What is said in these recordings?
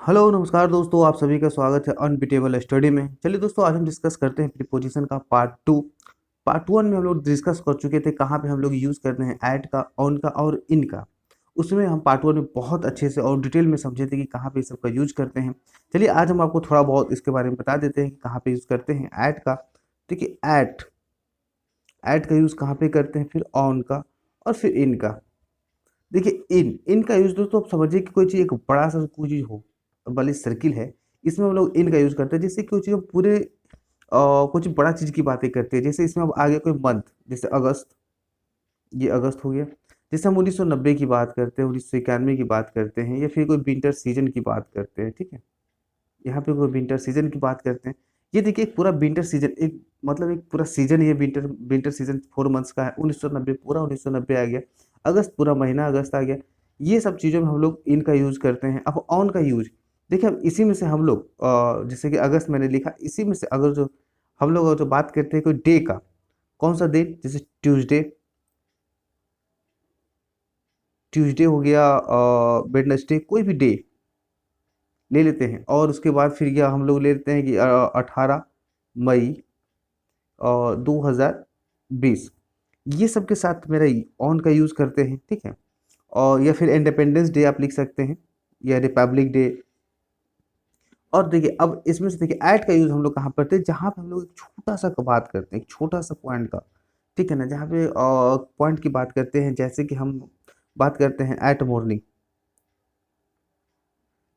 Hello नमस्कार दोस्तों, आप सभी का स्वागत है अनबिटेबल स्टडी में। चलिए दोस्तों, आज हम डिस्कस करते हैं प्रीपोजिशन का पार्ट 2। पार्ट 1 में हम लोग डिस्कस कर चुके थे कहाँ पे हम लोग यूज़ करते हैं ऐट का, ऑन का और इन का। उसमें हम पार्ट 1 में बहुत अच्छे से और डिटेल में समझे थे कि कहाँ पे इस सब का यूज करते हैं। चलिए आज हम आपको थोड़ा बहुत इसके बारे में बता देते हैं कि कहाँ पे यूज़ करते हैं ऐट का। देखिए ऐट ऐट का यूज़ कहाँ पे करते हैं, फिर ऑन का और फिर इन का। देखिए इन इन का यूज दोस्तों, आप समझिए कि कोई चीज़ एक बड़ा सा कोई चीज़ हो, वाली सर्किल है, इसमें हम लोग इन का यूज करते हैं। जैसे कोई चीज़ हम पूरे कुछ बड़ा चीज़ की बातें करते हैं। जैसे इसमें अब आ गया कोई मंथ, जैसे अगस्त, ये अगस्त हो गया। जैसे हम 1990 की बात करते हैं, 1991 की बात करते हैं, या फिर कोई विंटर सीजन की बात करते हैं, ठीक है। यहाँ पे कोई विंटर सीजन की बात करते हैं। ये देखिए एक पूरा विंटर सीजन, एक मतलब एक पूरा सीजन, ये विंटर विंटर सीजन 4 मंथ्स का है। 1990 पूरा 1990 आ गया। अगस्त पूरा महीना अगस्त आ गया। ये सब चीज़ों में हम लोग इन का यूज़ करते हैं। अब ऑन का यूज देखिए, अब इसी में से हम लोग जैसे कि अगस्त मैंने लिखा, इसी में से अगर जो हम लोग जो बात करते हैं कोई डे का, कौन सा दिन, जैसे ट्यूसडे, ट्यूसडे हो गया, वेडनेसडे, कोई भी डे ले लेते हैं। और उसके बाद फिर यह हम लोग ले लेते हैं कि 18 मई और 2020, ये सब के साथ मेरा ऑन का यूज़ करते हैं, ठीक है। और या फिर इंडिपेंडेंस डे आप लिख सकते हैं, या रिपब्लिक डे। और देखिए अब इसमें से देखिए ऐट का यूज़ हम लोग कहाँ करते हैं, जहाँ पे हम लोग एक छोटा सा का बात करते हैं, एक छोटा सा पॉइंट का, ठीक है ना, जहाँ पे पॉइंट की बात करते हैं। जैसे कि हम बात करते हैं एट मॉर्निंग,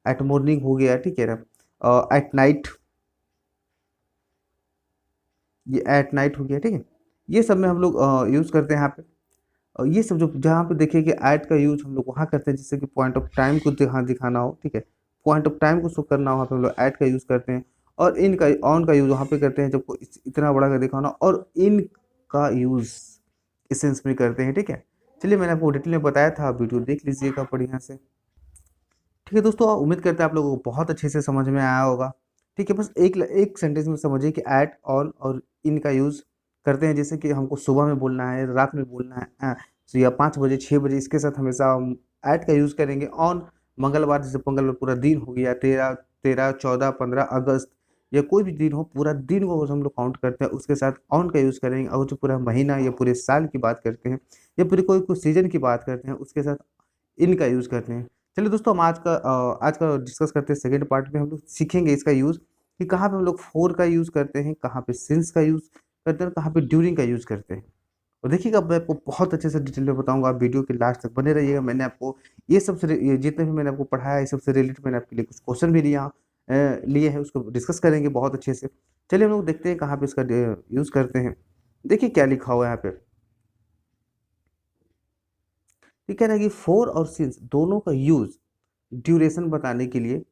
एट मॉर्निंग हो गया, ठीक है ना। एट नाइट, ये एट नाइट हो गया, ठीक है। ये सब में हम लोग यूज़ करते हैं यहाँ पे। और ये सब जो जहाँ पे देखिए कि ऐट का यूज़ हम लोग वहाँ करते हैं, जैसे कि पॉइंट ऑफ टाइम को दिखाना हो, ठीक है। पॉइंट ऑफ टाइम को शो करना हो, वहाँ पे हम लोग ऐट का यूज़ करते हैं। और इन का, ऑन का यूज़ वहाँ पे करते हैं जब को इतना बड़ा का दिखाना, और इन का यूज़ इसेंस में करते हैं, ठीक है। चलिए मैंने आपको डिटेल में बताया था, आप वीडियो देख लीजिएगा बढ़िया से। ठीक है दोस्तों, उम्मीद करते हैं आप लोगों को बहुत अच्छे से समझ में आया होगा। ठीक है, बस एक सेंटेंस में समझिए कि ऐट, ऑन और इन का यूज़ करते हैं। जैसे कि हमको सुबह में बोलना है, रात में बोलना है, तो या 5 बजे 6 बजे, इसके साथ हमेशा हम ऐट का यूज़ करेंगे। ऑन मंगलवार, जैसे मंगलवार पूरा दिन हो गया, 13 14 15 अगस्त, या कोई भी दिन हो, पूरा दिन को हम लोग काउंट करते हैं, उसके साथ ऑन का यूज़ करेंगे। और जो पूरा महीना या पूरे साल की बात करते हैं, या पूरे कोई कोई सीजन की बात करते हैं, उसके साथ इन का यूज़ करते हैं। चलिए दोस्तों, हम आज का डिस्कस करते हैं। सेकंड पार्ट में हम लोग सीखेंगे इसका यूज़, कि कहाँ पे हम लोग फोर का यूज़ करते हैं, कहाँ पे सिंस का यूज़ करते हैं, कहाँ पे ड्यूरिंग का यूज़ करते हैं। और देखिएगा, मैं आपको बहुत अच्छे से डिटेल में बताऊंगा, आप वीडियो के लास्ट तक बने रहिएगा। मैंने आपको ये सबसे ये जितने भी मैंने आपको पढ़ाया है, सबसे रिलेटेड मैंने आपके लिए कुछ क्वेश्चन भी लिए हैं, उसको डिस्कस करेंगे बहुत अच्छे से। चलिए हम लोग देखते हैं कहाँ पे इसका यूज़ करते हैं। देखिए क्या लिखा हुआ है यहाँ पे। ये कह रहा है कि फोर और सिंस दोनों का यूज़ ड्यूरेशन बताने के लिए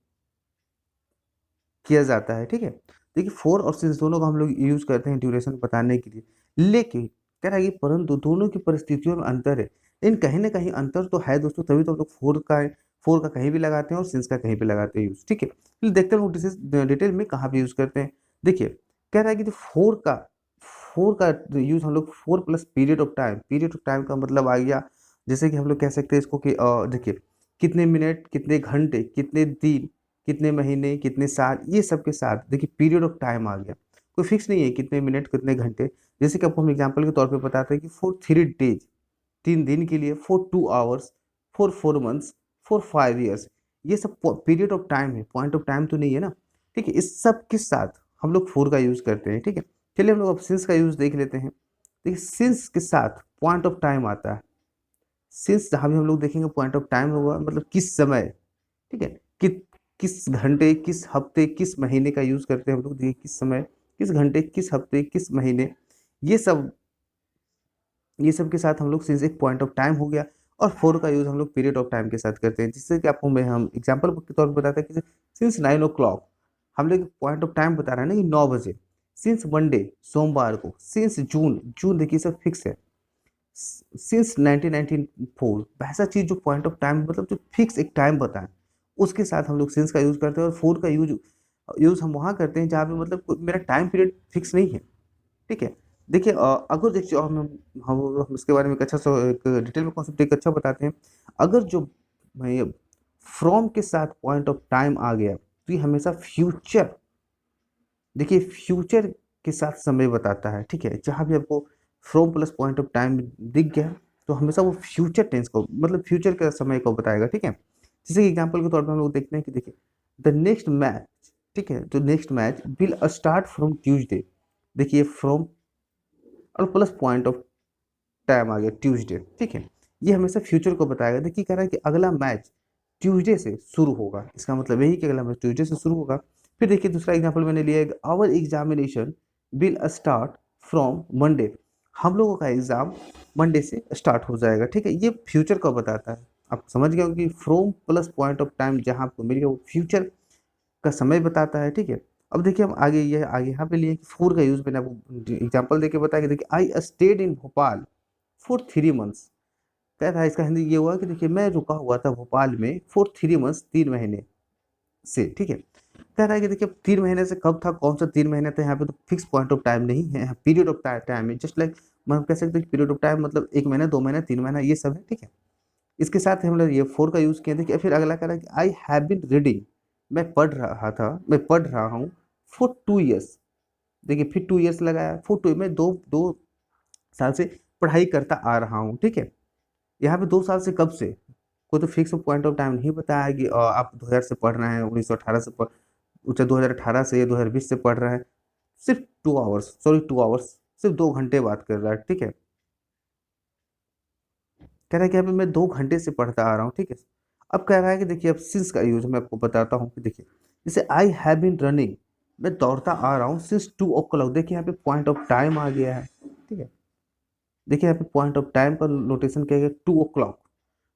किया जाता है, ठीक है। देखिए फोर और सिंस दोनों का हम लोग यूज करते हैं ड्यूरेशन बताने के लिए। लेकिन कह रहा है कि परंतु दोनों की परिस्थितियों में अंतर है, लेकिन कहीं ना कहीं अंतर तो है दोस्तों, तभी तो हम लोग फोर का कहीं भी लगाते हैं और सिंस का कहीं भी लगाते हैं यूज, ठीक है। फिर देखते हैं हम लोग डिटेल में कहाँ पे यूज करते हैं। देखिए कह रहा है कि जो फोर का यूज हम लोग, four plus period of time, period of time का मतलब आ गया, जैसे कि हम लोग कह सकते हैं इसको कि देखिए कितने मिनट, कितने घंटे, कितने दिन, कितने महीने, कितने साल, ये सब के साथ देखिए पीरियड ऑफ टाइम आ गया। कोई फिक्स नहीं है कितने मिनट कितने घंटे। जैसे कि आपको हम एग्जांपल के तौर पे बताते हैं कि फॉर 3 डेज, 3 दिन के लिए, for 2 hours, for 4 months, for 5 years, ये सब पीरियड ऑफ टाइम है, पॉइंट ऑफ टाइम तो नहीं है ना। ठीक है, इस सब के साथ हम लोग फोर का यूज करते हैं, ठीक है। चलिए हम लोग अब सिंस का यूज देख लेते हैं। देखिए सिंस के साथ पॉइंट ऑफ टाइम आता है। सिंस जहाँ भी हम लोग देखेंगे पॉइंट ऑफ टाइम होगा, मतलब किस समय, ठीक है, कि किस घंटे, किस हफ्ते, किस महीने का यूज करते हैं हम लोग। देखिए किस समय, किस घंटे, किस हफ्ते, किस महीने, ये सब ये सब के साथ हम लोग सिंस एक पॉइंट ऑफ टाइम हो गया। और फोर का यूज हम लोग पीरियड ऑफ टाइम के साथ करते हैं, जिससे कि आपको मैं हम एग्जाम्पल के तौर पर बताते हैं कि सिंस 9 o'clock, हम लोग पॉइंट ऑफ टाइम बता रहे हैं ना कि 9 बजे। सिंस मंडे, सोमवार को। सिंस जून, जून देखिए सब फिक्स है। सिंस 1994, वैसा चीज जो पॉइंट ऑफ टाइम मतलब जो फिक्स एक टाइम बताएं, उसके साथ हम लोग सिंस का यूज करते हैं। और फोर का यूज यूज हम वहाँ करते हैं जहाँ पे मतलब मेरा टाइम पीरियड फिक्स नहीं है, ठीक है। देखिए अगर देखिए हम इसके बारे में एक अच्छा सा एक डिटेल में कॉन्सेप्ट एक अच्छा बताते हैं। अगर जो फ्रॉम के साथ पॉइंट ऑफ टाइम आ गया तो ये हमेशा फ्यूचर, देखिए फ्यूचर के साथ समय बताता है, ठीक है। जहाँ भी आपको from plus point of time दिख गया तो हमेशा वो फ्यूचर टेंस को, मतलब फ्यूचर के समय को बताएगा, ठीक है। जैसे कि एग्जाम्पल के तौर पर हम लोग देखते हैं कि देखिए द नेक्स्ट मैच, ठीक है, तो next match will start from Tuesday, देखिए फ्रॉम और प्लस पॉइंट ऑफ टाइम आ गया ट्यूसडे, ठीक है। ये हमेशा फ्यूचर को बताएगा। देखिए कह रहा है कि अगला मैच ट्यूसडे से शुरू होगा, इसका मतलब यही कि अगला मैच ट्यूसडे से शुरू होगा। फिर देखिए दूसरा एग्जांपल मैंने लिया है, our examination will start from Monday, हम लोगों का एग्जाम मंडे से स्टार्ट हो जाएगा, ठीक है। ये फ्यूचर को बताता है। आप समझ गए हो कि from plus point of time जहां आपको मिल गया वो फ्यूचर का समय बताता है, ठीक है। अब देखिए हम आगे, ये आगे यहाँ पे लिए फोर का यूज मैंने आपको एग्जाम्पल देके बताया कि देखिए I stayed in Bhopal for 3 months, क्या था इसका हिंदी ये हुआ कि देखिए मैं रुका हुआ था भोपाल में फॉर 3 मंथ्स, 3 महीने से, ठीक है। कह रहा है कि देखिए 3 महीने से कब था, कौन सा 3 महीने था, यहाँ पे तो फिक्स पॉइंट ऑफ टाइम नहीं है, पीरियड ऑफ टाइम है, जस्ट लाइक हम कह सकते हैं पीरियड ऑफ टाइम मतलब 1 महीना, 2 महीना, 3 महीना, ये सब है, ठीक है। इसके साथ हम लोग ये फोर का यूज किया। देखिए फिर अगला कह रहा है कि आई हैव बिन रीडिंग, मैं पढ़ रहा था, मैं पढ़ रहा हूँ फॉर 2 ईयर्स, देखिए फिर 2 ईयर्स लगाया, फॉर टू मैं दो दो साल से पढ़ाई करता आ रहा हूँ, ठीक है। यहाँ पे 2 साल से कब से, कोई तो फिक्स पॉइंट ऑफ टाइम नहीं बताया कि आप 2000 से पढ़ रहे हैं, 1918 से पढ़, उसे 2018 से या 2020 से पढ़ रहे हैं। सिर्फ 2 आवर्स, सॉरी 2 आवर्स, सिर्फ 2 घंटे बात कर रहा है, ठीक है। कह रहा है कि यहाँ पे मैं 2 घंटे से पढ़ता आ रहा हूँ, ठीक है। अब कह रहा है कि देखिए अब सिंस का यूज मैं आपको बताता हूँ कि देखिए जैसे आई हैव बीन रनिंग, मैं दौड़ता आ रहा हूँ सिंस 2 o'clock, देखिए यहाँ पे पॉइंट ऑफ टाइम आ गया है, ठीक है। देखिए यहाँ पे पॉइंट ऑफ टाइम का नोटेशन क्या है, 2 o'clock,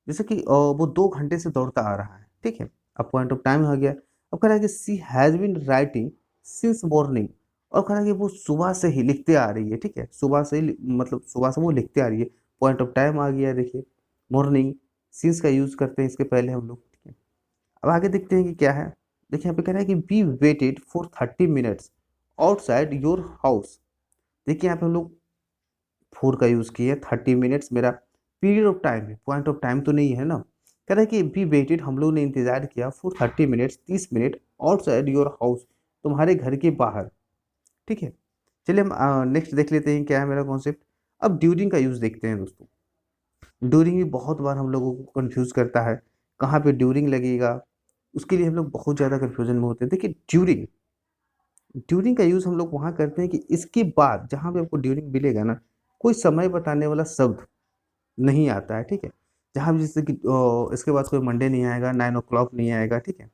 जैसे कि वो 2 घंटे से दौड़ता आ रहा है, ठीक है। अब पॉइंट ऑफ टाइम आ गया। अब कह रहा है कि she has been writing since morning, और कह रहा है कि वो सुबह से ही लिखते आ रही है, ठीक है, सुबह से ही मतलब सुबह से वो लिखते आ रही है। पॉइंट ऑफ टाइम आ गया, देखिए मॉर्निंग, सिंस का यूज करते हैं इसके पहले हम लोग, ठीक है। अब आगे देखते हैं कि क्या है। देखिए यहाँ पे कह रहा है कि we waited for 30 minutes outside your house, देखिए यहाँ पे हम लोग फोर का यूज किया, 30 मिनट्स मेरा पीरियड ऑफ टाइम है, पॉइंट ऑफ टाइम तो नहीं है ना। कह रहा है कि बी वेटेड, हम लोग ने इंतजार किया for 30 minutes, 30 minute outside your house, तुम्हारे घर के बाहर, ठीक है। चलिए हम नेक्स्ट देख लेते हैं क्या है मेरा कॉन्सेप्ट। अब ड्यूरिंग का यूज देखते हैं दोस्तों। ड्यूरिंग भी बहुत बार हम लोगों को कंफ्यूज करता है, कहाँ पे ड्यूरिंग लगेगा, उसके लिए हम लोग बहुत ज़्यादा कंफ्यूजन में होते हैं। देखिए ड्यूरिंग, ड्यूरिंग का यूज़ हम लोग वहाँ करते हैं कि इसके बाद जहाँ पे आपको ड्यूरिंग मिलेगा ना, कोई समय बताने वाला शब्द नहीं आता है, ठीक है। जहाँ भी जैसे कि इसके बाद कोई मंडे नहीं आएगा, 9 o'clock नहीं आएगा, ठीक है।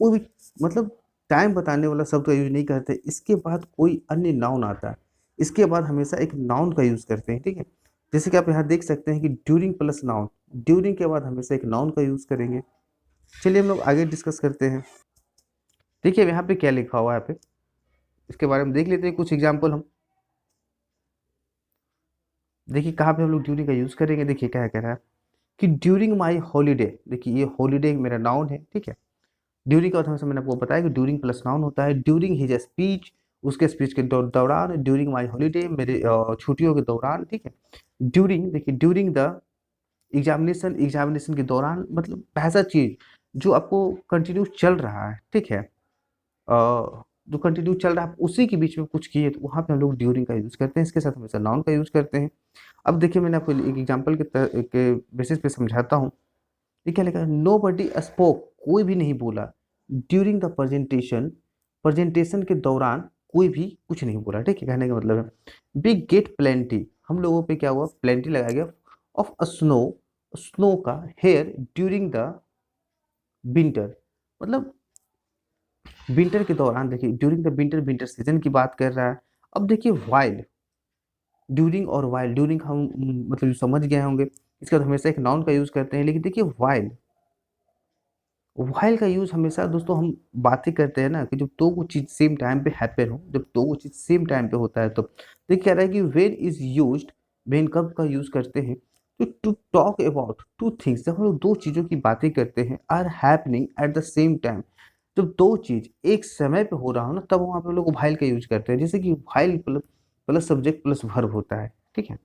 कोई भी मतलब टाइम बताने वाला शब्द का यूज नहीं करते। इसके बाद कोई अन्य नाउन आता है, इसके बाद हमेशा एक नाउन का यूज करते हैं, ठीक है। जैसे कि आप यहाँ देख सकते हैं कि ड्यूरिंग प्लस नाउन, ड्यूरिंग के बाद हमेशा एक नाउन का यूज करेंगे। चलिए हम लोग आगे डिस्कस करते हैं। देखिए अब यहाँ पे क्या लिखा हुआ है, यहाँ पे इसके बारे में देख लेते हैं कुछ एग्जाम्पल हम। देखिए कहाँ पे हम लोग ड्यूरिंग का यूज करेंगे। देखिए क्या कह रहा है कि ड्यूरिंग माई हॉलीडे, देखिए ये हॉलीडे मेरा नाउन है, ठीक है। ड्यूरिंग का हमेशा मैंने आपको बताया कि ड्यूरिंग प्लस नाउन होता है। ड्यूरिंग हिज स्पीच, उसके स्पीच के दौरान, ड्यूरिंग माई हॉलीडे, मेरे छुट्टियों के दौरान, ठीक है। ड्यूरिंग, देखिए ड्यूरिंग द एग्जामिनेशन, एग्जामिनेशन के दौरान, मतलब ऐसा चीज जो आपको कंटिन्यू चल रहा है, ठीक है। जो कंटिन्यू चल रहा है, आप उसी के बीच में कुछ किए तो वहाँ पे हम लोग ड्यूरिंग का यूज करते हैं। इसके साथ हमेशा नाउन का यूज करते हैं। अब देखिए मैंने आपको एक एग्जाम्पल के बेसिस पे समझाता हूँ। ये क्या लिखा है, नो बडी स्पोक, कोई भी नहीं बोला, ड्यूरिंग द प्रेजेंटेशन, प्रेजेंटेशन के दौरान कोई भी कुछ नहीं बोला, ठीक है। कहने का मतलब है वी गेट प्लेंटी, हम लोगों पे क्या हुआ, प्लेंटी लगाया गया ऑफ अ स्नो, स्नो का हेयर ड्यूरिंग द विंटर, मतलब विंटर के दौरान। देखिए during the winter, winter season की बात कर रहा है। अब देखिए वाइल्ड, ड्यूरिंग और वाइल्ड, ड्यूरिंग हम मतलब समझ गए होंगे, इसका तो हमेशा एक नाउन का यूज करते हैं। लेकिन देखिए वाइल्ड, वाइल्ड का यूज हमेशा दोस्तों हम बातें करते हैं ना कि जब दो वो चीज सेम टाइम पे हैपन हो, जब दो वो चीज सेम टाइम पे होता है तो देखिए कह रहा है कि वेन इज यूज्ड, वेन कब का यूज करते हैं, तो to talk about two things, जब हम लोग दो चीजों की बातें करते हैं, are happening at the same time, जब दो चीज एक समय पे हो रहा हो ना, तब वहां पे हम लोग वाइल का यूज करते हैं। जैसे कि while plus plus subject plus verb होता है, ठीक है।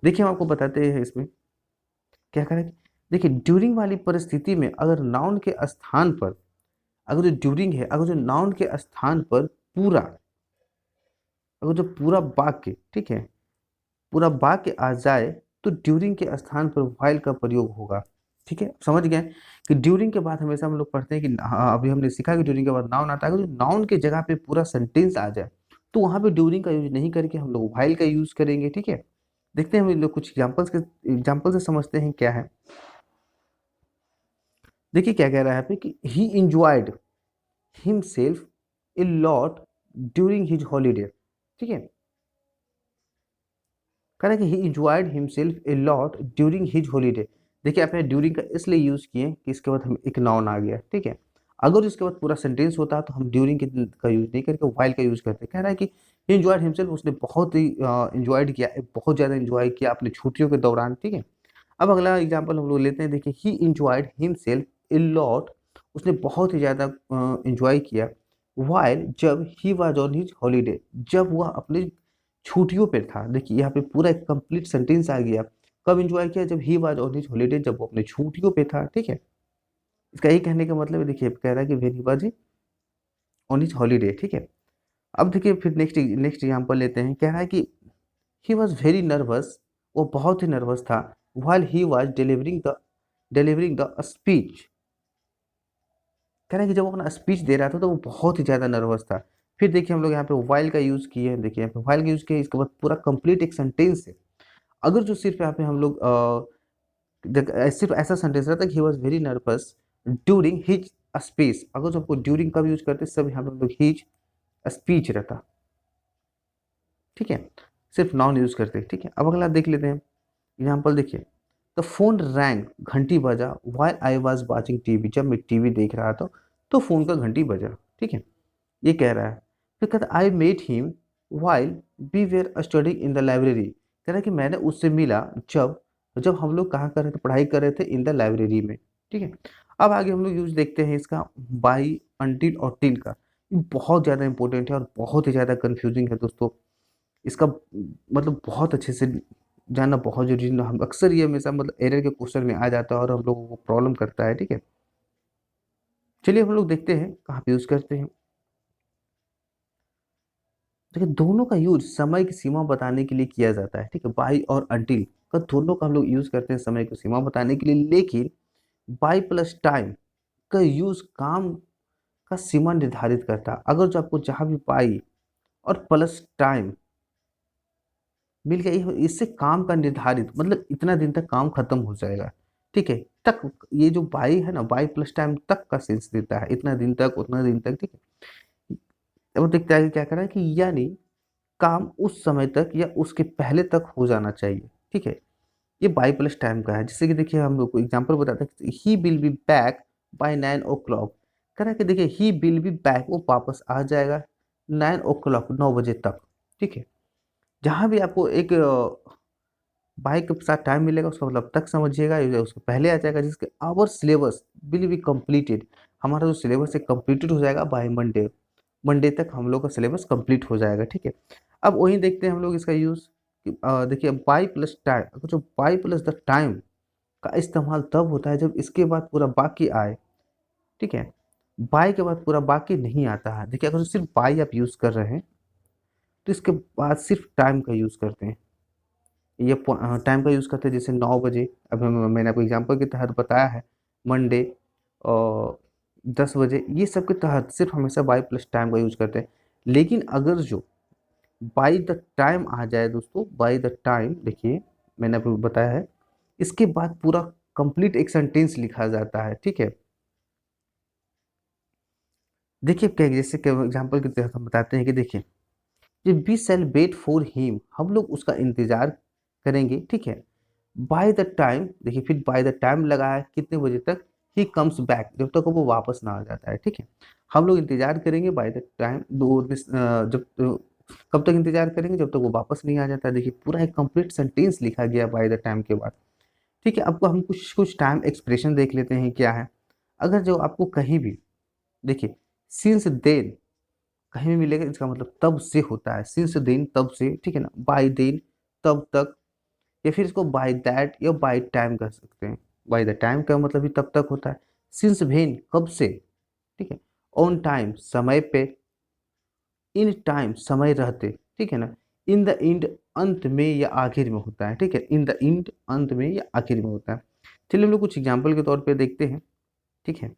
देखिए हम आपको बताते हैं इसमें क्या करें। देखिए ड्यूरिंग वाली परिस्थिति में अगर नाउन के स्थान पर, अगर जो ड्यूरिंग है, अगर जो नाउन के स्थान पर पूरा, अगर जो पूरा वाक्य, ठीक है, पूरा वाक्य आ जाए तो ड्यूरिंग के स्थान पर व्हाइल का प्रयोग होगा। ठीक है, समझ गए कि ड्यूरिंग के बाद हमेशा हम लोग पढ़ते हैं कि हाँ, अभी हमने सीखा कि ड्यूरिंग के बाद नाउन आता है। अगर नाउन के जगह पे पूरा सेंटेंस आ जाए तो वहां पे ड्यूरिंग का यूज नहीं करके हम लोग व्हाइल का यूज करेंगे। ठीक है, देखते हैं हम लोग कुछ एग्जाम्पल से समझते हैं क्या है। देखिए क्या कह रहा है यहाँ पे कि ही enjoyed himself a lot during his holiday. ठीक है, कह रहा है कि ही enjoyed himself a lot during his holiday. देखिए आपने ड्यूरिंग का इसलिए यूज किए कि इसके बाद हम एक नाउन आ गया। ठीक है, अगर इसके बाद पूरा सेंटेंस होता तो हम ड्यूरिंग का यूज नहीं करके व्हाइल का यूज करते। कह रहा है कि ही इंजॉयड हिमसेल्फ, उसने बहुत ही इंजॉयड किया, बहुत ज्यादा इंजॉय किया अपने छुट्टियों के दौरान। ठीक है, अब अगला एग्जाम्पल हम लोग लेते हैं। देखिए ही इंजॉयड हिमसेल्फ ए लॉट, उसने बहुत ही ज़्यादा इंजॉय किया वाइल, जब he was on his holiday, जब वह अपने छुट्टियों पे था। देखिए यहाँ पे पूरा एक कंप्लीट सेंटेंस आ गया। कब इंजॉय किया? जब he was on his holiday, जब वो अपने छुट्टियों पे था। ठीक है, इसका यही कहने का मतलब है। देखिए कह रहा है कि when he was on his holiday. ठीक है, अब देखिए फिर नेक्स्ट एग्जाम्पल लेते हैं। कह रहा है कि ही वॉज वेरी नर्वस, वो बहुत ही नर्वस था while he was delivering the speech. कह रहा है कि जब वो अपना स्पीच दे रहा था तो वो बहुत ही ज़्यादा नर्वस था। फिर देखिए हम लोग यहाँ पे while का यूज़ किए हैं। देखिए यहाँ पे while का यूज़ किया है, इसके बाद पूरा कंप्लीट एक सेंटेंस है। अगर जो सिर्फ यहाँ पे हम लोग सिर्फ ऐसा सेंटेंस रहता कि he was very nervous during his speech, अगर जो आपको ड्यूरिंग का भी यूज करते सब यहाँ पे हम लोग हिज स्पीच रहता। ठीक है, सिर्फ नाउन यूज करते। ठीक है, अब अगला देख लेते हैं एग्जाम्पल। देखिए द फोन रैंग, घंटी बजा while I was watching TV, जब मैं टीवी देख रहा था तो फोन का घंटी बजा। ठीक है, ये कह रहा है। फिर कहता है I met him while we were studying in the library. कह रहा है कि मैंने उससे मिला जब जब हम लोग कहाँ कर रहे थे, पढ़ाई कर रहे थे इन द लाइब्रेरी में। ठीक है, अब आगे हम लोग यूज देखते हैं इसका बाई, अंटिल और टिल का। ये बहुत ज़्यादा इंपॉर्टेंट है और बहुत ही ज़्यादा कंफ्यूजिंग है दोस्तों। इसका मतलब बहुत अच्छे से जानना बहुत जरूरी है। हम अक्सर ये हमेशा मतलब एरर के क्वेश्चन में आ जाता है और हम लोगों को प्रॉब्लम करता है। ठीक है, चलिए हम लोग देखते हैं कहाँ पे यूज करते हैं। देखिए दोनों का यूज समय की सीमा बताने के लिए किया जाता है। ठीक है, बाई और अंटिल का दोनों का हम लोग यूज करते हैं समय की सीमा बताने के लिए, लेकिन बाई प्लस टाइम का यूज काम का सीमा निर्धारित करता है। अगर जो आपको जहाँ भी बाई और प्लस टाइम मिल गया, इससे काम का निर्धारित मतलब इतना दिन तक काम खत्म हो जाएगा। ठीक है, तक, ये जो बाई है ना, बाई प्लस टाइम तक का सेंस देता है, इतना दिन तक उतना दिन तक। ठीक है, अब देखते हैं क्या कर रहा है कि यानी काम उस समय तक या उसके पहले तक हो जाना चाहिए। ठीक है, ये बाई प्लस टाइम का है। जैसे कि देखिए हम लोग को एग्जाम्पल बताते हैं, he will be back by 9 o'clock। कह रहा है कि देखिए ही विल बी बैक, वो वापस आ जाएगा 9 o'clock, 9 बजे तक। ठीक है, जहाँ भी आपको एक बाय के साथ टाइम मिलेगा उसका मतलब तक समझिएगा, या उसके पहले आ जाएगा जिसके our syllabus will be completed. हमारा जो सिलेबस है कंप्लीटेड हो जाएगा बाय मंडे, मंडे तक हम लोग का सिलेबस कंप्लीट हो जाएगा। ठीक है, अब वही देखते हैं हम लोग इसका यूज़। देखिए बाय प्लस टाइम, अगर जो बाय प्लस द टाइम का इस्तेमाल तब होता है जब इसके बाद पूरा बाकी आए। ठीक है, बाय के बाद पूरा बाकी नहीं आता है। देखिए अगर सिर्फ बाय आप यूज़ कर रहे हैं तो इसके बाद सिर्फ टाइम का यूज़ करते हैं। ये टाइम का यूज़ करते हैं, जैसे 9 बजे, अब मैंने आपको एग्जांपल के तहत बताया है, मंडे और 10 बजे, ये सब के तहत सिर्फ हमेशा बाई प्लस टाइम का यूज़ करते हैं। लेकिन अगर जो बाई द टाइम आ जाए दोस्तों, बाई द टाइम, देखिए मैंने आपको बताया है, इसके बाद पूरा कंप्लीट एक सेंटेंस लिखा जाता है। ठीक है, देखिए क्या, जैसे एग्जाम्पल के तहत हम बताते हैं कि देखिए कि we shall wait for him, हम लोग उसका इंतजार करेंगे। ठीक है, बाय द टाइम, देखिए फिर बाय द टाइम लगा है कितने बजे तक, ही कम्स बैक, जब तक वो वापस ना आ जाता है। ठीक है, हम लोग इंतजार करेंगे बाय द टाइम, जब कब तक इंतजार करेंगे, जब तक वो वापस नहीं आ जाता है। देखिए पूरा एक कंप्लीट सेंटेंस लिखा गया बाय द टाइम के बाद। ठीक है, आपको हम कुछ कुछ टाइम एक्सप्रेशन देख लेते हैं क्या है। अगर जो आपको कहीं भी, देखिए सिंस देन कहीं भी मिलेगा, इसका मतलब तब से होता है। सिंस देन, तब से। ठीक है ना, बाय देन, तब तक, या फिर इसको बाय दैट या बाय टाइम कर सकते हैं। बाय द टाइम का मतलब भी तब तक होता है। सिंस वेन कब से, ठीक है। ऑन टाइम समय पे, इन टाइम समय रहते, ठीक है ना। इन द एंड अंत में या आखिर में होता है, ठीक है। इन द एंड अंत में या आखिर में होता है। चलिए हम लोग कुछ एग्जाम्पल के तौर पे देखते हैं, ठीक है।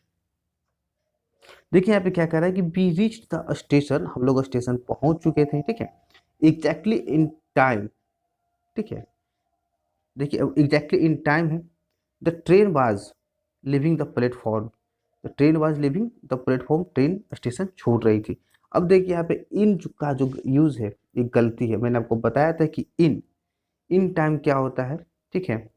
देखिए यहाँ पे क्या कह रहा है कि बी रीच द स्टेशन, हम लोग स्टेशन पहुंच चुके थे, ठीक है, एग्जैक्टली इन टाइम, ठीक है। देखिए अब एग्जैक्टली इन टाइम है। The train was living the platform, the train was living the platform, train station छोड़ रही थी। अब देखिए यहाँ पे इन का जो यूज है ये गलती है। मैंने आपको बताया था कि इन टाइम क्या होता है, ठीक है।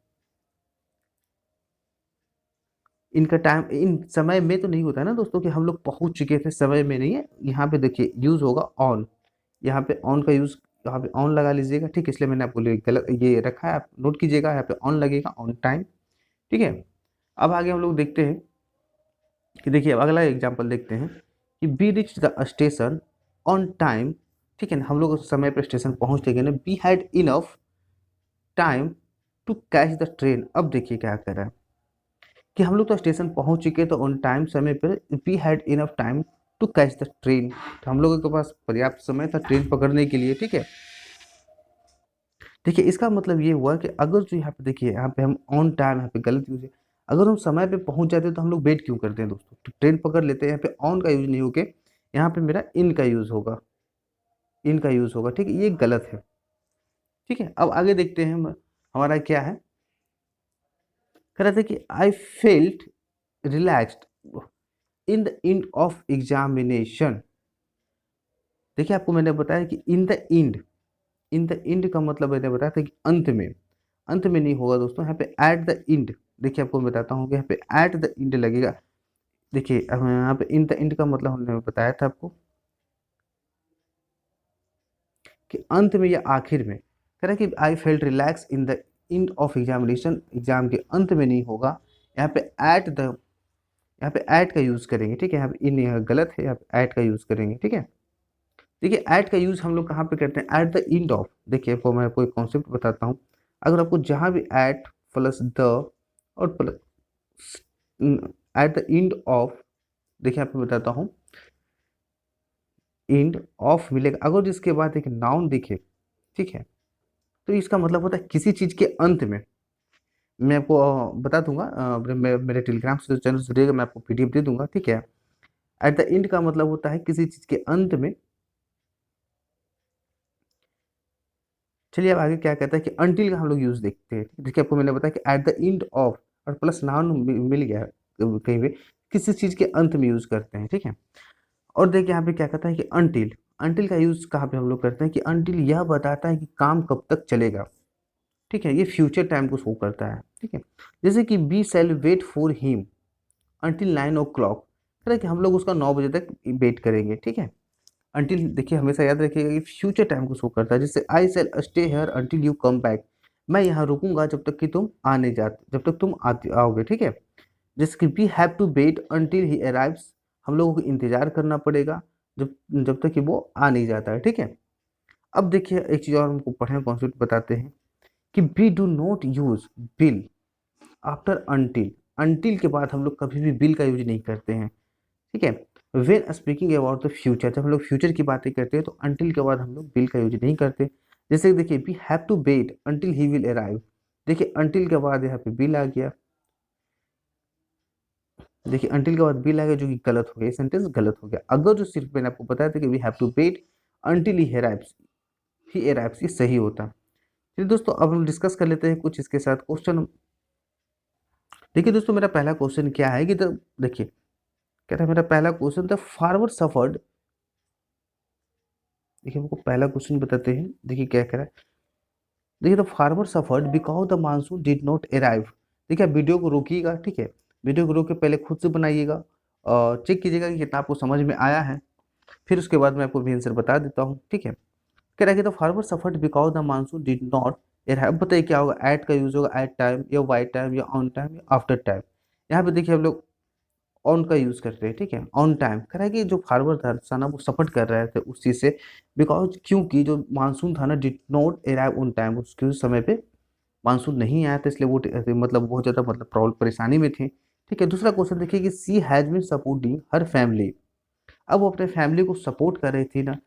इनका टाइम इन समय में तो नहीं होता है ना दोस्तों कि हम लोग पहुंच चुके थे, समय में नहीं है। यहाँ पे देखिए यूज होगा ऑन, यहाँ पे ऑन का यूज, यहाँ पे ऑन लगा लीजिएगा, ठीक है। इसलिए मैंने आपको गलत ये रखा है, आप नोट कीजिएगा, यहाँ पे ऑन लगेगा, ऑन टाइम, ठीक है। अब आगे हम लोग देखते हैं कि देखिए अब अगला एग्जाम्पल देखते हैं कि be rich the station on time, ठीक है ना। हम लोग समय पर स्टेशन पहुंच गए ना। We had enough time to catch the train. अब देखिए क्या कर रहा है कि हम लोग तो स्टेशन पहुंच चुके तो ऑन टाइम समय पर, we had enough time to catch the train, तो हम लोगों के पास पर्याप्त समय था ट्रेन पकड़ने के लिए, ठीक है। देखिए इसका मतलब ये हुआ कि अगर जो यहाँ पे देखिए यहाँ पे हम ऑन टाइम, यहाँ पे गलत यूज है। अगर हम समय पे पहुंच जाते तो हम लोग वेट क्यों करते हैं दोस्तों, तो ट्रेन पकड़ लेते हैं। यहाँ पे ऑन का यूज नहीं होके यहाँ पे मेरा इन का यूज होगा, इन का यूज होगा, ठीक है। ये गलत है, ठीक है। अब आगे देखते हैं हमारा क्या है। कह रहा था कि I felt relaxed in the end of examination. देखिए आपको मैंने बताया कि in the end, in the end का मतलब मैंने बताया था कि अंत में, अंत में नहीं होगा दोस्तों, यहाँ पे एट द एंड। देखिए आपको मैं बताता हूँ कि यहाँ पे एट द एंड लगेगा। देखिए अब यहाँ पे इन द एंड का मतलब हमने बताया था आपको कि अंत में या आखिर में। कह रहा है कि I felt relax in the end of examination, exam के अंत में नहीं होगा। यहाँ पे एट द, यहाँ पे एट का यूज करेंगे, ठीक है। यहाँ पे इन यहाँ गलत है, यहाँ पे एट का यूज करेंगे, ठीक है। देखिए ऐड का यूज हम लोग कहाँ पे करते हैं, एट द एंड ऑफ। देखिए आपको मैं कोई कॉन्सेप्ट बताता हूँ। अगर आपको जहाँ भी एट प्लस द और plus at the end of, देखिए आपको बताता हूँ, एंड ऑफ मिलेगा अगर जिसके बाद एक नाउन दिखे, ठीक है, तो इसका मतलब होता है किसी चीज के अंत में। मैं आपको बता दूंगा, मेरे टेलीग्राम से जो चैनल से जुड़िएगा मैं आपको पीडीएफ दे दूंगा, ठीक है। एट द एंड का मतलब होता है किसी चीज के अंत में। चलिए अब आगे क्या कहता है कि अंटिल का हम लोग यूज देखते हैं। देखिए आपको मैंने बताया कि एट द एंड ऑफ और प्लस नाउन मिल गया है कहीं भी, किसी चीज के अंत में यूज करते हैं, ठीक है। और देखिए यहाँ पे क्या कहता है कि अंटिल, अंटिल का यूज कहाँ पे हम लोग करते हैं कि अंटिल यह बताता है कि काम कब तक चलेगा, ठीक है। ये फ्यूचर टाइम को शो करता है, ठीक है। जैसे कि we shall wait for him until 9 o'clock, कह रहा है कि हम लोग उसका 9 बजे तक वेट करेंगे, ठीक है। अंटिल देखिए हमेशा याद रखिएगा कि फ्यूचर टाइम को शो करता है। जैसे I shall stay here until you come back, मैं यहाँ रुकूंगा जब तक कि तुम आने जाते, जब तक तुम आते आओगे, ठीक है। जैसे कि we have to wait until he arrives, हम लोगों को इंतजार करना पड़ेगा जब जब तक कि वो आ नहीं जाता है, ठीक है। अब देखिए एक चीज़ और हमको पढ़ने कॉन्सेप्ट बताते हैं कि we do not use will after until, until के बाद हम लोग कभी भी बिल का यूज नहीं करते हैं, ठीक है। When speaking about the future, जब हम लोग फ्यूचर की बातें करते हैं तो अंटिल के बाद हम लोग बिल का यूज नहीं करते। जैसे कि देखिए we have to wait until he will arrive, देखिए अंटिल के बाद यहाँ पे बिल आ गया, देखिए अंटिल के बाद बिल आ गया जो कि गलत हो गया, सेंटेंस गलत हो गया। अगर जो सिर्फ मैंने आपको बताया था कि we have to wait until he arrives, he arrives, ये सही होता। चलिए दोस्तों अब हम डिस्कस कर लेते हैं कुछ इसके साथ क्वेश्चन। देखिए दोस्तों मेरा पहला क्वेश्चन क्या है कि देखिए क्या था, मेरा पहला क्वेश्चन था फार्मर सफर्ड। देखिए हमको पहला क्वेश्चन बताते हैं, देखिए क्या कह रहा है। देखिए the farmer suffered because the monsoon did not arrive. देखिए आप वीडियो को रोकिएगा, ठीक है। वीडियो को रोक के पहले खुद से बनाइएगा और चेक कीजिएगा कि कितना आपको समझ में आया है, फिर उसके बाद मैं आपको भी आंसर बता देता हूँ, ठीक है। कह रहा है कि the farmer suffered because the monsoon did not arrive. बताइए क्या होगा, एट का यूज होगा एट टाइम या वाई टाइम या ऑन टाइम या आफ्टर टाइम। यहाँ पे देखिए हम लोग ऑन का यूज करते हैं, ठीक है। ऑन टाइम कह रहा है कि जो फार्मर था ना वो सफर कर रहे थे उस चीज से, बिकॉज क्योंकि जो मानसून था ना did not arrive on time, उसके उस समय पे मानसून नहीं आया था, इसलिए वो मतलब बहुत ज़्यादा मतलब प्रॉब्लम परेशानी में थे। ठीक है, दूसरा क्वेश्चन देखिए कि she has been supporting her family. अब वो अपने फैमिली को सपोर्ट कर रही थी ना।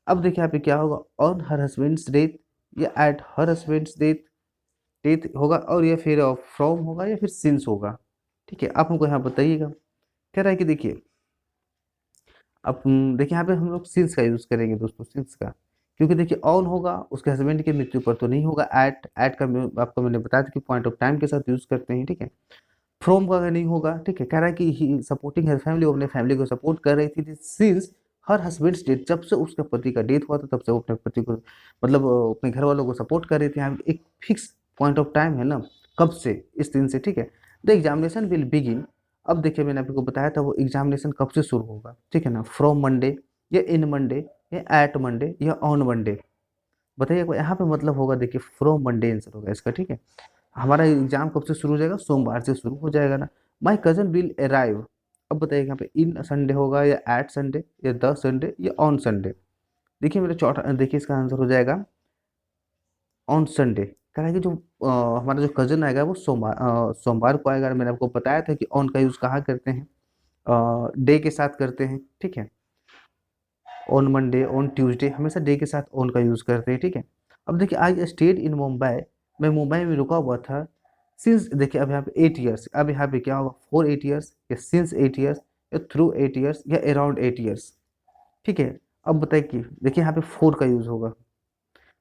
अब देखिए यहाँ पे क्या होगा, ऑन हर हस्बैंड्स डेथ या at her husband's death, death होगा, और या फिर फ्रॉम होगा या फिर सिंस होगा। ठीक है, आप हमको यहाँ बताइएगा। कह रहा है कि देखिए अब देखिए यहाँ पे हम लोग सिंस का यूज़ करेंगे दोस्तों, सिंस का। क्योंकि देखिए ऑन होगा उसके हस्बैंड की मृत्यु पर तो नहीं होगा। एट का आपको मैंने बताया था कि पॉइंट ऑफ टाइम के साथ यूज़ करते हैं। ठीक है, फ्रॉम का अगर नहीं होगा। ठीक है, कह रहा है कि ही सपोर्टिंग हर फैमिली, वो अपने फैमिली को सपोर्ट कर रही थी सिंस हर हस्बैंड्स डेथ, जब से उसके पति का डेथ हुआ था तब से वो अपने पति को मतलब अपने घर वालों को सपोर्ट कर रही थी। यहाँ एक फिक्स पॉइंट ऑफ टाइम है ना, कब से, इस दिन से। ठीक है, द एग्जामिनेशन विल बिगिन। अब देखिए मैंने आपको बताया था वो एग्जामिनेशन कब से शुरू होगा। ठीक है ना, फ्रॉम मंडे या इन मंडे या एट मंडे या ऑन मंडे। बताइए यहाँ पे मतलब होगा, देखिए फ्रॉम मंडे आंसर होगा इसका। ठीक है, हमारा एग्जाम कब से शुरू हो जाएगा, सोमवार से शुरू हो जाएगा ना। My cousin will arrive. अब बताइए यहाँ पे इन संडे होगा या एट संडे या द संडे या ऑन संडे। देखिए मेरा चौथा, देखिए इसका आंसर हो जाएगा ऑन संडे। कह रहा है कि जो हमारा जो कजन आएगा वो सोमवार को आएगा। मैंने आपको बताया था कि ऑन का यूज़ कहाँ करते हैं, डे के साथ करते हैं। ठीक है, ऑन मंडे, ऑन ट्यूसडे, हमेशा डे के साथ ऑन का यूज़ करते हैं। ठीक है, अब देखिए आई स्टेड इन मुंबई, मैं मुंबई में रुका हुआ था। सिंस देखिए अब यहाँ पे 8 ईयर्स, अब यहाँ पे क्या होगा, फॉर 8 ईयर्स या सिंस 8 ईयर्स या थ्रू 8 ईयर्स या अराउंड 8 ईयर्स। ठीक है, अब बताइए कि देखिए यहाँ पे फोर का यूज़ होगा।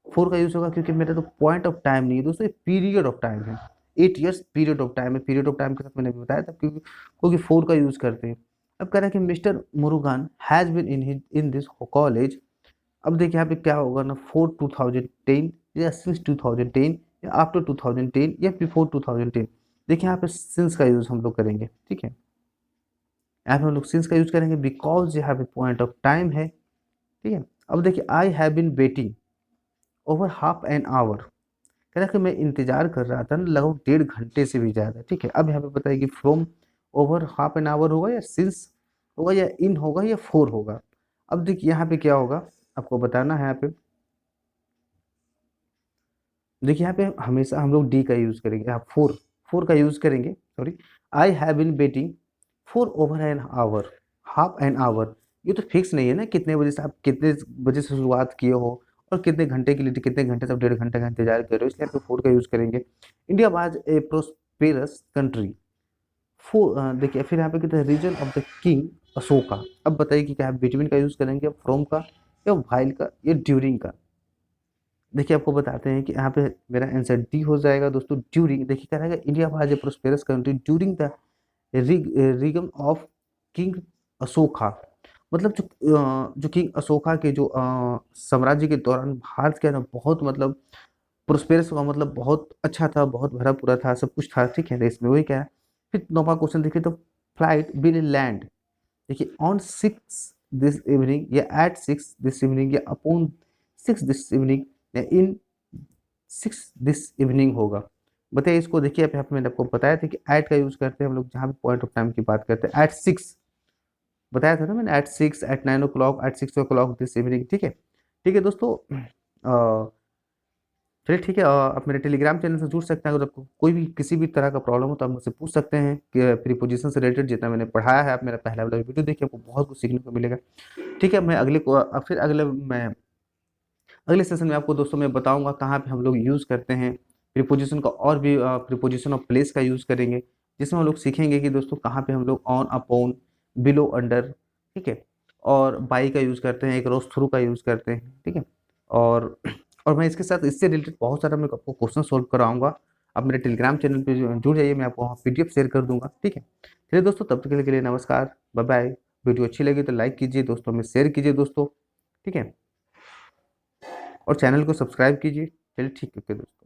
फोर का यूज़ होगा क्योंकि मेरा तो पॉइंट ऑफ टाइम नहीं है दोस्तों, ये पीरियड ऑफ टाइम है। 8 ईयर्स पीरियड ऑफ टाइम है, पीरियड ऑफ टाइम के साथ मैंने बताया था क्योंकि फोर का यूज़ करते हैं। अब कह रहा है कि mister Murugan has been in this college. अब देखिए यहाँ पे क्या होगा ना, 4 2010 या सिंस 2010 या आफ्टर 2010 या बिफोर 2010। देखिए यहाँ पे सिंस का यूज़ हम लोग करेंगे। ठीक है, यहाँ पे हम लोग सिंस का यूज़ करेंगे बिकॉज यहाँ पे पॉइंट ऑफ टाइम है। ठीक है, अब देखिए I have been waiting over half an hour. कह रहा है कि मैं इंतजार कर रहा था ना लगभग 1.5 घंटे से भी ज़्यादा। ठीक है, अब यहाँ पे बताइए कि from over half an hour होगा या सिंस होगा या इन होगा या फोर होगा। अब देखिए यहाँ पे क्या होगा, आपको बताना है यहाँ पे। देखिए यहाँ पे हमेशा हम लोग डी का यूज़ करेंगे, आप फोर, फोर का यूज़ करेंगे, sorry. I have been waiting for over an hour, half an hour. ये तो फिक्स नहीं है ना कितने बजे से, आप कितने बजे से शुरुआत किए हो और कितने घंटे के लिए, कितने घंटे से आप 1.5 घंटे का इंतजार कर रहे हो, इसलिए आप फोर का यूज़ करेंगे। India was a prosperous country. For देखिए फिर यहाँ पे कहते हैं reign of the king Ashoka. अब बताइए कि क्या बिटवीन का यूज़ करेंगे, फ्रॉम का या वाइल का या ड्यूरिंग का। देखिए आपको बताते हैं कि यहाँ पे मेरा आंसर डी हो जाएगा दोस्तों, ड्यूरिंग। देखिए क्या रहेगा, India was a prosperous country during the reign of king Ashoka. मतलब जो किंग अशोका के जो साम्राज्य के दौरान भारत के ना बहुत मतलब प्रोस्पेरस का मतलब बहुत अच्छा था, बहुत भरा पूरा था, सब कुछ था। ठीक है, तो इसमें वही क्या है। फिर नौवां क्वेश्चन देखिए तो फ्लाइट विल लैंड। देखिए ऑन 6 दिस इवनिंग या एट 6 दिस इवनिंग या अपॉन 6 दिस इवनिंग या इन 6 दिस इवनिंग होगा। बताइए इसको। देखिए यहाँ पे मैंने आपको बताया था कि एट का यूज करते हैं हम लोग जहाँ पे पॉइंट ऑफ टाइम की बात करते हैं। एट 6 बताया था ना मैंने, at 6, at 9 o'clock, at 6 o'clock this evening. ठीक है, ठीक है दोस्तों। चलिए ठीक है, आप मेरे टेलीग्राम चैनल से जुड़ सकते हैं। अगर आपको कोई भी किसी भी तरह का प्रॉब्लम हो तो आप मुझसे पूछ सकते हैं कि प्रीपोजिशन से रिलेटेड जितना मैंने पढ़ाया है। आप मेरा पहला वाला वीडियो देखिए, आपको बहुत कुछ सीखने को मिलेगा। ठीक है, मैं अगले को फिर अगले मैं अगले सेशन में आपको दोस्तों मैं बताऊंगा कहाँ पे हम लोग यूज़ करते हैं प्रीपोजिशन का, और भी प्रीपोजिशन ऑफ प्लेस का यूज़ करेंगे, जिसमें हम लोग सीखेंगे कि दोस्तों कहाँ पे हम लोग ऑन, अपॉन, बिलो, अंडर। ठीक है, और बाई का यूज़ करते हैं, एक रोज थ्रू का यूज़ करते हैं। ठीक है, और और मैं इसके साथ इससे रिलेटेड बहुत सारा मैं आपको क्वेश्चन सोल्व कराऊंगा। आप मेरे टेलीग्राम चैनल पे जुड़ जाइए, मैं आपको वहाँ PDF शेयर कर दूंगा। ठीक है, चलिए दोस्तों, तब तक के लिए नमस्कार, बाय बाय। वीडियो अच्छी लगी तो लाइक कीजिए दोस्तों में, शेयर कीजिए दोस्तों। ठीक है, और चैनल को सब्सक्राइब कीजिए। चलिए ठीक है दोस्तों।